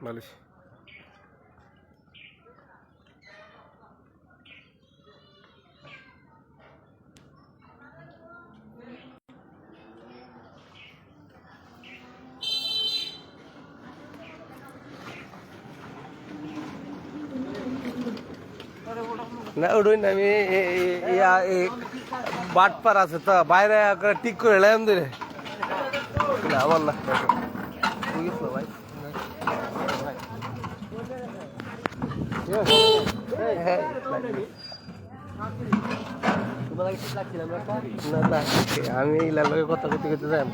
বালিশ না ওই না আমি বাট পার আছে তো বাইরে ঠিক করে এলাম দিলে না আমার না বুঝেছিল ভাই না আমি এই লোকের কথা করতে করতে যাই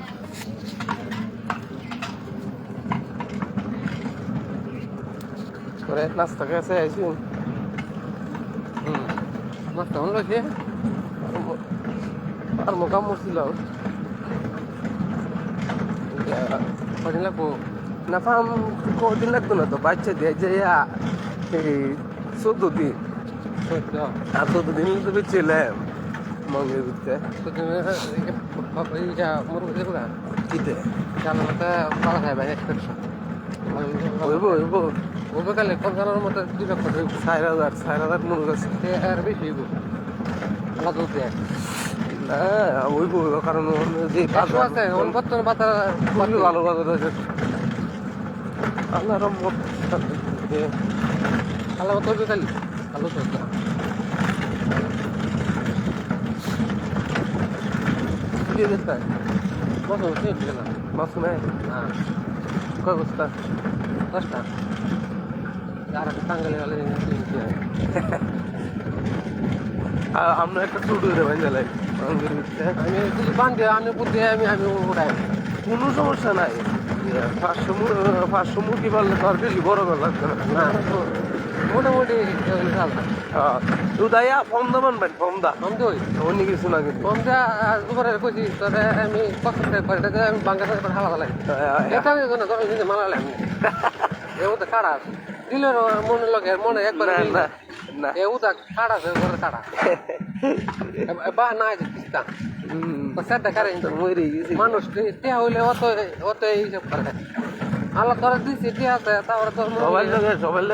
করে নাস্তা খেয়েছে আইসি নাস্তা মনে রয়েছে আর মোকাম মরছিল কদিন লাগবো না ফার্ম কদিন লাগতো না তো বাচ্চা দিয়ে যে এই 14 দিন আর 14 দিন তো ছিলাম মঙ্গের ভিতরে কিতে পালা খাই ভাই ওইব কালে কনসানোর মতো 2 লক্ষ 4,000 মনে করছে আর বেশি হইব না ওইব কারণ যে আছে বর্তমান বাজার ভালো বাজার আছে আল্লাহ রহমত আল্লাহ মতো হইবে খালি ভালো তো দিয়ে দিতে মাছ নেই হ্যাঁ কয় বস্তা 10টা আর একটা টাঙ্গালে গেলে আমরা একটা টুটু দেবেন জ্বালাই আমি বান্ধে আমি বুদ্ধি আমি উড়াই কোনো সমস্যা নাই 500 মুরগি পারলে তো আর বেশি বড় লাগবে না মোটামুটি দুধাইয়া ফর্ম দেবেন ভাই ফর্ম দই অন্য কিছু না কিন্তু ফর্ম দা দুবারে কইছি তবে আমি কষ্ট করে আমি বাংলাদেশ করে হালা হালাই এটা মানালাম এও তো খারাপ দিলের মনে লাগে মনে একবার না এও তো খারাপ ঘরে কাটা বা না কিস্তা সেটা কারে মানুষ টিয়া হইলে অত এইসব করে আল্লাহ তোরা দিচ্ছি টিয়া আছে তারপরে তোর সবাই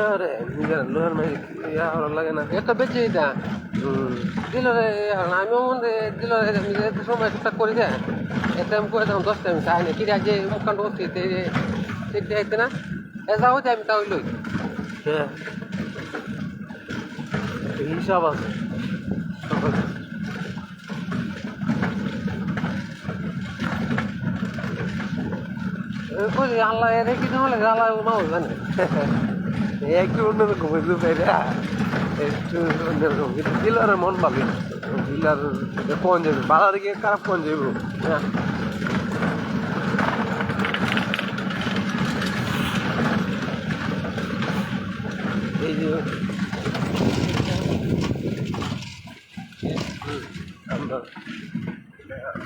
লাগে না এত বেশি এটা দিল রে আমিও মনে দিল সময় টুকটাক করে দেয় এতে আমি করে তখন 10টা আমি চাই না কি যে মুখখান করছি সেটা হইতে না এ যাও আমি তাও লই হিসাব আছে আল্লাহ রেখে দিলে আল্লাহ মাও জানে একটু অন্যরকম হইলো একটু অন্যরকম কিন্তু ডিলারের মন ভালো ডিলার কোন যাবে বাজারে গিয়ে খারাপ কোন যাইব এই যে আমরা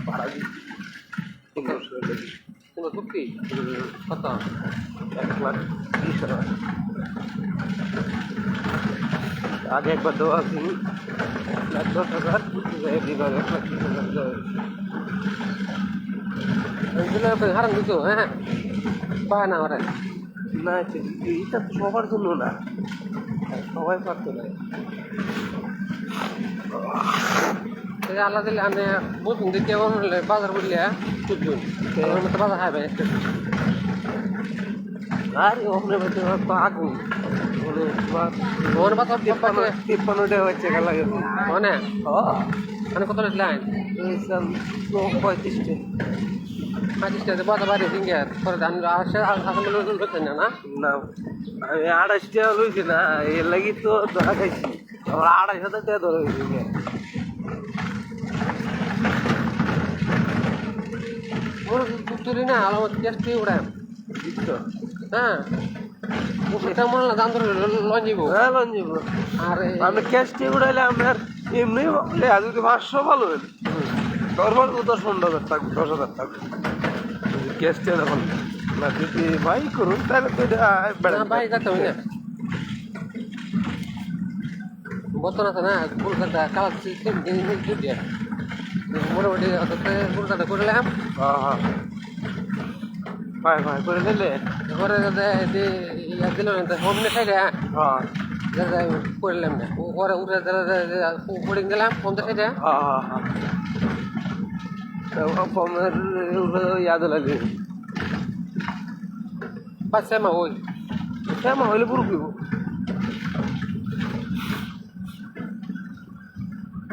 ভাড়া দিচ্ছি 1500 কোনো চুক্তি কত 1,20,000 আগে একবার দেওয়া আছে 1,10,000 এবার 1,20,000 হারান দিত হ্যাঁ পায় না ওরা না এটা তো সবার জন্য না সবাই পারতো না আল্লাহ দিলে আমি বুঝুন দিতে বাজার বললে বুঝুন মতো বাজার খাইবে আর ওখানে তো আগুন তিপ্পান্ন টাকা হচ্ছে লাগে মানে মানে কত লাইন 35 বাজার বাড়ি সিঙ্গার পরে ধান আসে না না আমি 28 টাকা লইছি না এর লাগি তো ধরা খাইছি আমার 2,500 টাকা ধরে হয়েছে তুলি না আলামত গ্যাস দিয়ে উড়ায় হ্যাঁ এটা মনে হয় দাম ধরে লন যাব হ্যাঁ লন যাব আর আপনি ক্যাশ দিয়ে উড়াইলে আপনার এমনি আর যদি 500 ভালো হইল নর্মাল 10,000 থাকবে 10,000 থাকবে ক্যাশ দিয়ে দেখুন না যদি বাই করুন তাহলে তো এটা বাই যাতে হয় না বোতল আছে না কলকাতা কালার সিস্টেম দিয়ে মোটামুটি পুরোটা করলাম হয় হয় করে দিলে করে ইয়া দিল না হোম নে খাই রে হ্যাঁ করলাম না পরে উঠে পড়ে গেলাম হোম দেখাই রে হ্যাঁ হ্যাঁ হ্যাঁ ফর্মের ইয়াদ লাগে বাচ্চা মা ওই শ্যামা হইলে পুরো পিব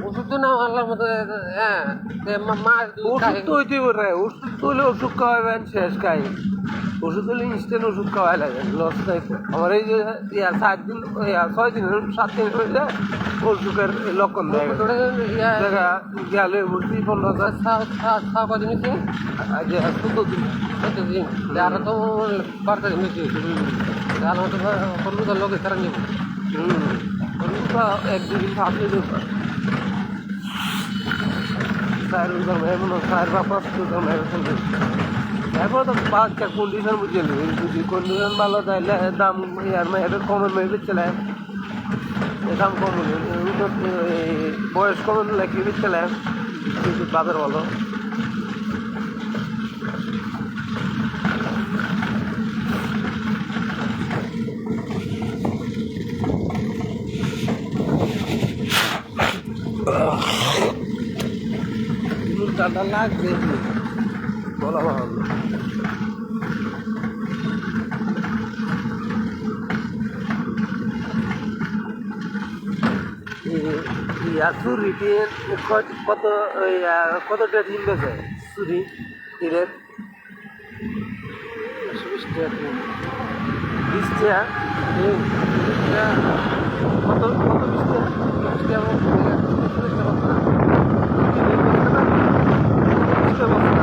ওষুধ তো না আল্লাহর মতো হ্যাঁ মা ওষুধ তো হইতে পারে ওষুধ তো হলে ওষুধ খাওয়াবেন শেষ খাই ওষুধ হলে ইনস্ট্যান্ট ওষুধ খাওয়াই লাগে লস নাই আমার এই যে 7 দিন 6 দিন 7 দিন হয়ে যায় অসুখের লক্ষণ দেয় জায়গা গেলে ভর্তি 15,000 খাওয়া কদিন হচ্ছে আজ 14 দিন 14 দিন আর তো বার্তা দিন হচ্ছে আর মতো হলুদের লোকে কারণ নেব এক দুদিন থাকলে চার এমন 4 বা 5 এখন তো বাচ্চার কন্ডিশন বুঝে যদি কন্ডিশন ভালো তাহলে দাম আর মেয়েদের কমে মেয়ে চলে দাম কম হলে বয়স কমে লেখে চলে বাজার ভালো ঠান্ডা লাগবে বলা ভালো চুরি কত কত ডেট কিনতেছে চুরি তীরের 20 টাকা কত কত 20 টাকা 20 টাকা